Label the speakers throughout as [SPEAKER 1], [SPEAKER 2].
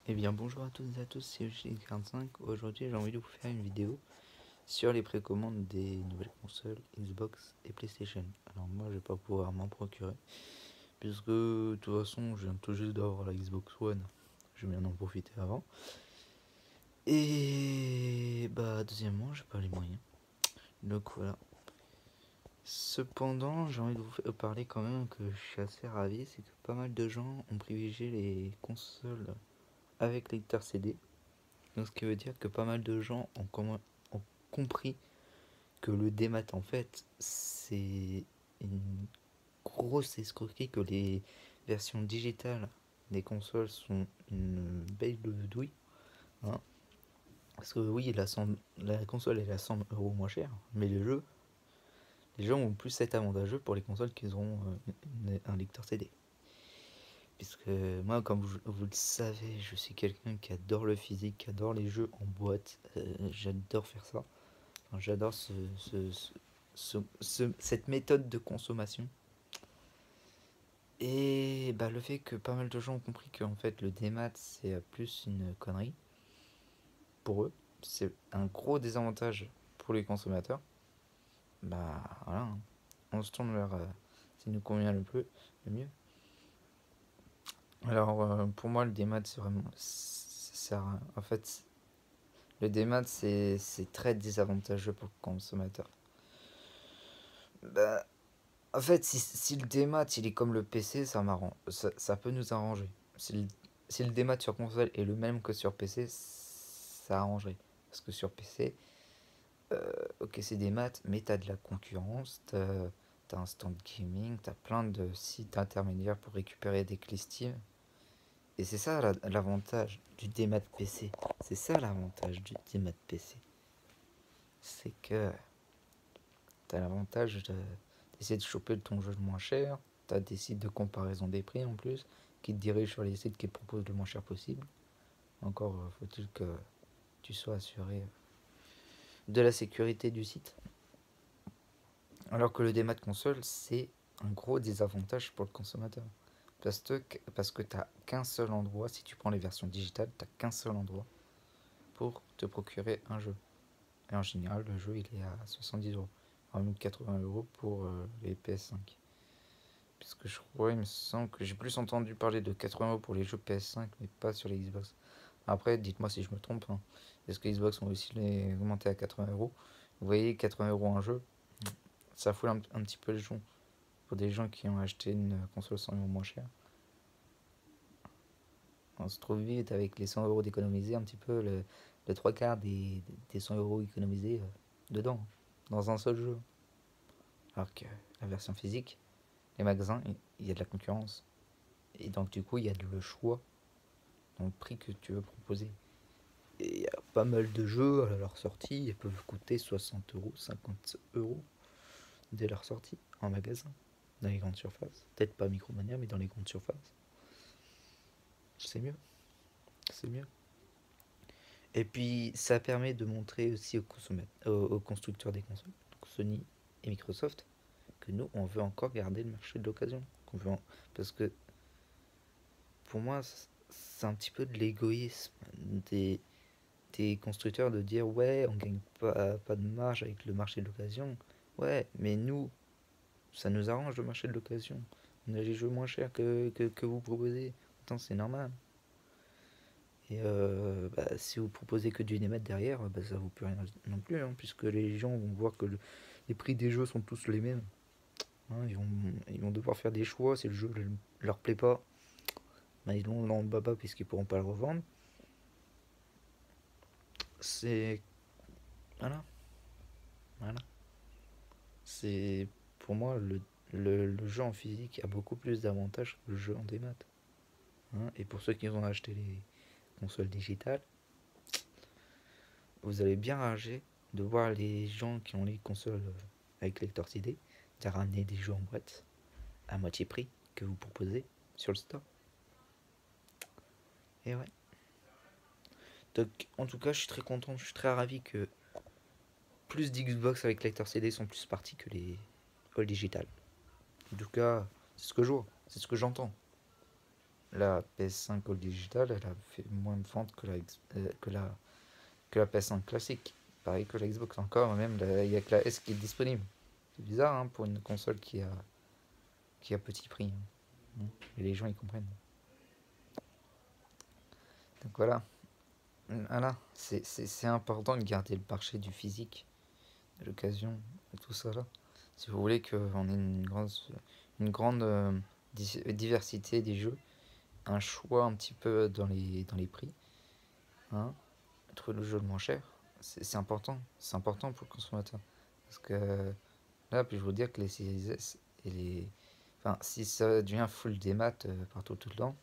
[SPEAKER 1] Eh bien bonjour à toutes et à tous, c'est Yoshi45. Aujourd'hui j'ai envie de vous faire une vidéo sur les précommandes des nouvelles consoles Xbox et PlayStation. Alors moi je vais pas pouvoir m'en procurer puisque de toute façon je viens tout juste d'avoir la Xbox One. Je vais bien en profiter avant. Et bah deuxièmement j'ai pas les moyens. Donc voilà. Cependant j'ai envie de vous parler quand même que je suis assez ravi, c'est que pas mal de gens ont privilégié les consoles avec lecteur CD. Donc ce qui veut dire que pas mal de gens ont compris que le démat en fait c'est une grosse escroquerie, que les versions digitales des consoles sont une belle douille, hein. Parce que oui, la console elle est à 100 € moins cher, mais les gens vont plus être avantageux pour les consoles qui auront un lecteur CD. Puisque moi, comme vous le savez, je suis quelqu'un qui adore le physique, qui adore les jeux en boîte, j'adore faire ça. Enfin, j'adore cette méthode de consommation. Et bah, le fait que pas mal de gens ont compris que en fait, le démat c'est plus une connerie pour eux, c'est un gros désavantage pour les consommateurs. Bah voilà, hein. On se tourne vers ce qui nous convient le mieux. Alors pour moi, le démat c'est vraiment. En fait, le démat c'est très désavantageux pour le consommateur. Bah, en fait, si le démat il est comme le PC, ça peut nous arranger. Si le démat sur console est le même que sur PC, ça arrangerait. Parce que sur PC, ok, c'est des maths, mais t'as de la concurrence, t'as un stand gaming, t'as plein de sites intermédiaires pour récupérer des clés Steam. Et c'est ça l'avantage du démat PC. C'est ça l'avantage du démat PC. C'est que t'as l'avantage d'essayer de choper ton jeu le moins cher. T'as des sites de comparaison des prix en plus, qui te dirigent sur les sites qui te proposent le moins cher possible. Encore faut-il que tu sois assuré de la sécurité du site. Alors que le démat console, c'est un gros désavantage pour le consommateur. Parce que t'as qu'un seul endroit, si tu prends les versions digitales, t'as qu'un seul endroit pour te procurer un jeu. Et en général, le jeu il est à 70 €. En 80 € pour les PS5. Puisque je crois, il me semble que j'ai plus entendu parler de 80 € pour les jeux PS5, mais pas sur les Xbox. Après, dites-moi si je me trompe, hein. Est-ce que Xbox ont aussi les augmenté à 80 €? Vous voyez, 80 € un jeu, ça fout un petit peu le jeu. Pour des gens qui ont acheté une console 100 € moins chère, on se trouve vite avec les 100 € d'économiser, un petit peu le trois quarts des 100 € économisés dedans, dans un seul jeu. Alors que la version physique, les magasins, il y a de la concurrence. Et donc, du coup, il y a le choix dans le prix que tu veux proposer. Et il y a pas mal de jeux à leur sortie, ils peuvent coûter 60 €, 50 € dès leur sortie en magasin, dans les grandes surfaces. Peut-être pas Micromania, mais dans les grandes surfaces. C'est mieux, c'est mieux. Et puis, ça permet de montrer aussi aux constructeurs des consoles, donc Sony et Microsoft, que nous, on veut encore garder le marché de l'occasion. Parce que, pour moi, c'est un petit peu de l'égoïsme des, des constructeurs de dire ouais, on gagne pas de marge avec le marché de l'occasion. Ouais, mais nous, ça nous arrange le marché de l'occasion. On a les jeux moins chers que vous proposez. Pourtant, c'est normal. Et bah, si vous proposez que du NMAT derrière, bah, ça vaut plus rien non plus, hein, puisque les gens vont voir que les prix des jeux sont tous les mêmes, hein. Ils vont devoir faire des choix. Si le jeu leur plaît pas, bah, ils l'ont dans le baba puisqu'ils pourront pas le revendre. C'est. Voilà, voilà. C'est. Pour moi, le jeu en physique a beaucoup plus d'avantages que le jeu en démat, hein. Et pour ceux qui ont acheté les consoles digitales, vous allez bien rager de voir les gens qui ont les consoles avec lecteur CD de ramener des jeux en boîte à moitié prix que vous proposez sur le store. Et ouais. Donc en tout cas, je suis très content, je suis très ravi que plus d'Xbox avec lecteur CD sont plus partis que les all digital. En tout cas, c'est ce que je vois, c'est ce que j'entends. la PS5 All Digital, elle a fait moins de ventes que la PS5 classique. Pareil que la Xbox encore, même il n'y a que la S qui est disponible. C'est bizarre hein, pour une console qui a petit prix. Hein. Et les gens ils comprennent. Donc voilà, c'est important de garder le marché du physique, de l'occasion, de tout ça là. Si vous voulez qu'on ait une grande diversité des jeux, un choix un petit peu dans les prix, hein, trouver le jeu le moins cher, c'est important. C'est important pour le consommateur. Parce que là, puis je vous dire que les Series S et les. Enfin, si ça devient full démat partout tout le temps,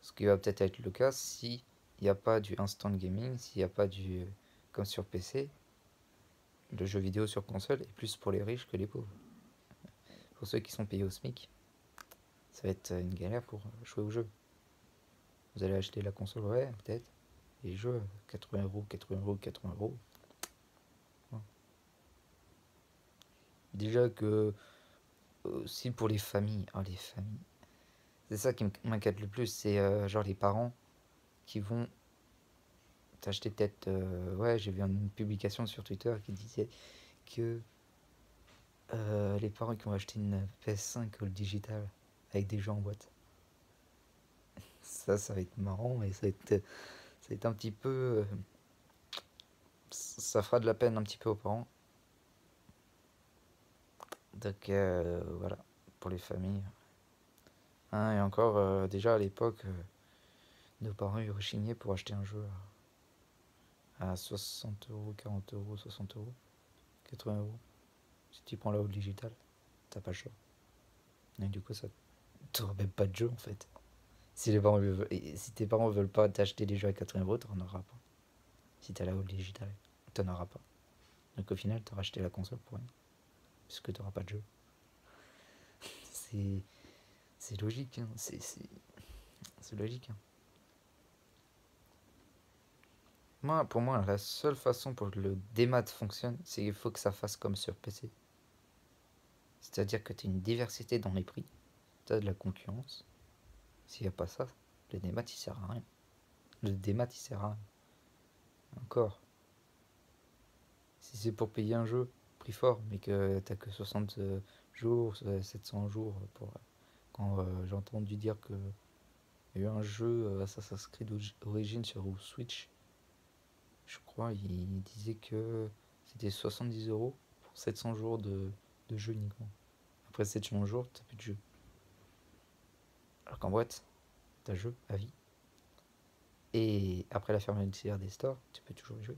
[SPEAKER 1] ce qui va peut-être être le cas si il n'y a pas du instant gaming, s'il n'y a pas du. Comme sur PC, le jeu vidéo sur console est plus pour les riches que les pauvres. Pour ceux qui sont payés au SMIC, ça va être une galère pour jouer au jeu. Vous allez acheter la console, ouais, peut-être. Les jeux, 80 euros, 80 euros, 80 euros. Ouais. Déjà que, aussi pour les familles, oh, les familles. C'est ça qui m'inquiète le plus, c'est genre les parents qui vont t'acheter peut-être. Ouais, j'ai vu une publication sur Twitter qui disait que les parents qui ont acheté une PS5 All Digital avec des jeux en boîte. Ça va être marrant et ça va être un petit peu. Ça fera de la peine un petit peu aux parents. Donc voilà, pour les familles. Hein, et encore, déjà à l'époque, nos parents ils rechignaient pour acheter un jeu à 60 euros, 40 euros, 60 euros, 80 euros. Si tu prends la haute digitale, t'as pas le choix. Et du coup, ça t'auras même pas de jeu en fait. Si tes parents veulent pas t'acheter des jeux à 80 euros, t'en auras pas. Si t'as la haute digitale, t'en auras pas. Donc au final, t'auras acheté la console pour rien. Puisque t'auras pas de jeu. C'est, c'est logique, hein. C'est logique. Hein. Pour moi, la seule façon pour que le démat fonctionne, c'est qu'il faut que ça fasse comme sur PC. C'est-à-dire que tu as une diversité dans les prix, tu as de la concurrence. S'il n'y a pas ça, le démat il sert à rien. Le démat il sert à rien. Encore. Si c'est pour payer un jeu, prix fort, mais que t'as que 60 jours, 700 jours pour. Quand j'ai entendu dire que il y a eu un jeu Assassin's Creed Origins sur Switch, je crois, il disait que c'était 70 euros pour 700 jours de jeu uniquement. Après 700 jours, t'as plus de jeu. Alors qu'en boîte, t'as jeu à vie. Et après la fermeture des stores, tu peux toujours y jouer.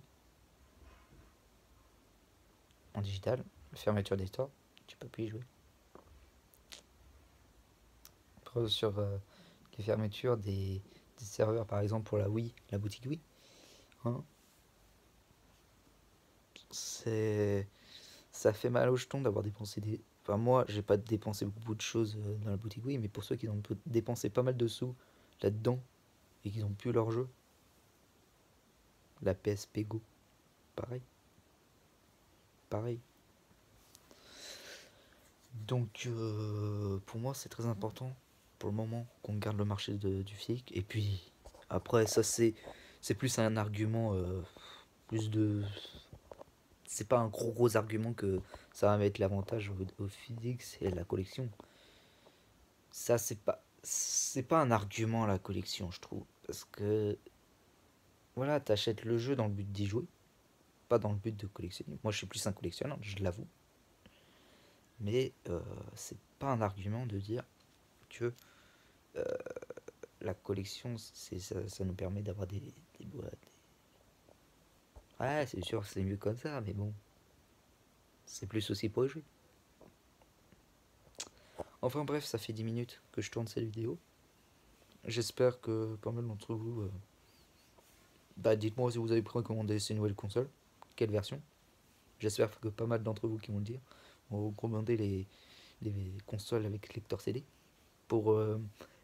[SPEAKER 1] En digital, la fermeture des stores, tu peux plus y jouer. Après, sur les fermetures des serveurs, par exemple pour la Wii, la boutique Wii, hein, c'est ça fait mal au jeton d'avoir dépensé des. Enfin, moi, j'ai pas dépensé beaucoup de choses dans la boutique Wii, mais pour ceux qui ont dépensé pas mal de sous là-dedans et qui ont plus leur jeu, la PSP Go, pareil. Pareil. Donc, pour moi, c'est très important pour le moment qu'on garde le marché du physique. Et puis, après, ça, c'est plus un argument, plus de. C'est pas un gros argument que ça va mettre l'avantage au physique, c'est la collection. Ça, c'est pas un argument la collection, je trouve. Parce que, voilà, t'achètes le jeu dans le but d'y jouer, pas dans le but de collectionner. Moi, je suis plus un collectionneur, je l'avoue. Mais c'est pas un argument de dire que la collection, ça nous permet d'avoir des boîtes. Ouais, c'est sûr, c'est mieux comme ça, mais bon, c'est plus aussi pour les jeux. Enfin bref, ça fait 10 minutes que je tourne cette vidéo. J'espère que pas mal d'entre vous. Bah, dites-moi si vous avez précommandé ces nouvelles consoles. Quelle version? J'espère que pas mal d'entre vous qui vont le dire vont recommander les consoles avec lecteur CD pour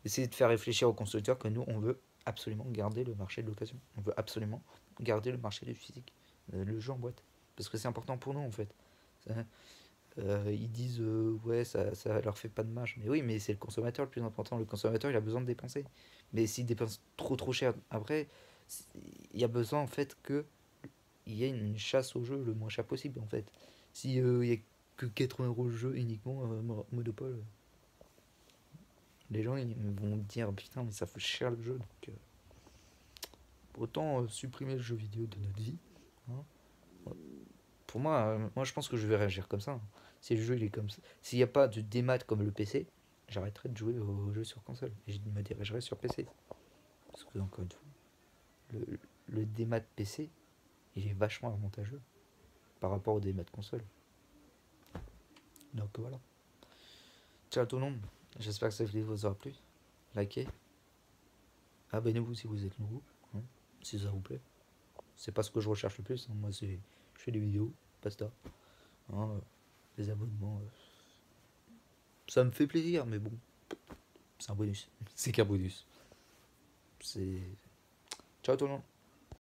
[SPEAKER 1] essayer de faire réfléchir aux constructeurs que nous, on veut absolument garder le marché de l'occasion. On veut absolument garder le marché du physique, le jeu en boîte. Parce que c'est important pour nous, en fait. Ils disent ouais, ça leur fait pas de marge. Mais oui, mais c'est le consommateur le plus important. Le consommateur, il a besoin de dépenser. Mais s'il dépense trop cher après, il y a besoin en fait que il y ait une chasse au jeu le moins cher possible en fait. Si il y a que 80 € le jeu uniquement, Monopole, les gens ils vont dire putain, mais ça fait cher le jeu. Donc autant supprimer le jeu vidéo de notre vie, hein. Pour moi, moi je pense que je vais réagir comme ça, hein. Si le jeu il est comme ça, s'il n'y a pas de démat comme le PC, j'arrêterai de jouer aux jeux sur console et je me dirigerai sur PC. Parce que encore une fois, le, le démat PC, il est vachement avantageux par rapport au démat console. Donc voilà. Ciao tout le monde. J'espère que cette vidéo vous aura plu. Likez. Abonnez-vous si vous êtes nouveau, hein, si ça vous plaît. C'est pas ce que je recherche le plus, hein. Moi c'est je fais des vidéos, basta, hein, les abonnements, ça me fait plaisir, mais bon, c'est un bonus. C'est qu'un bonus. C'est. Ciao tout le monde.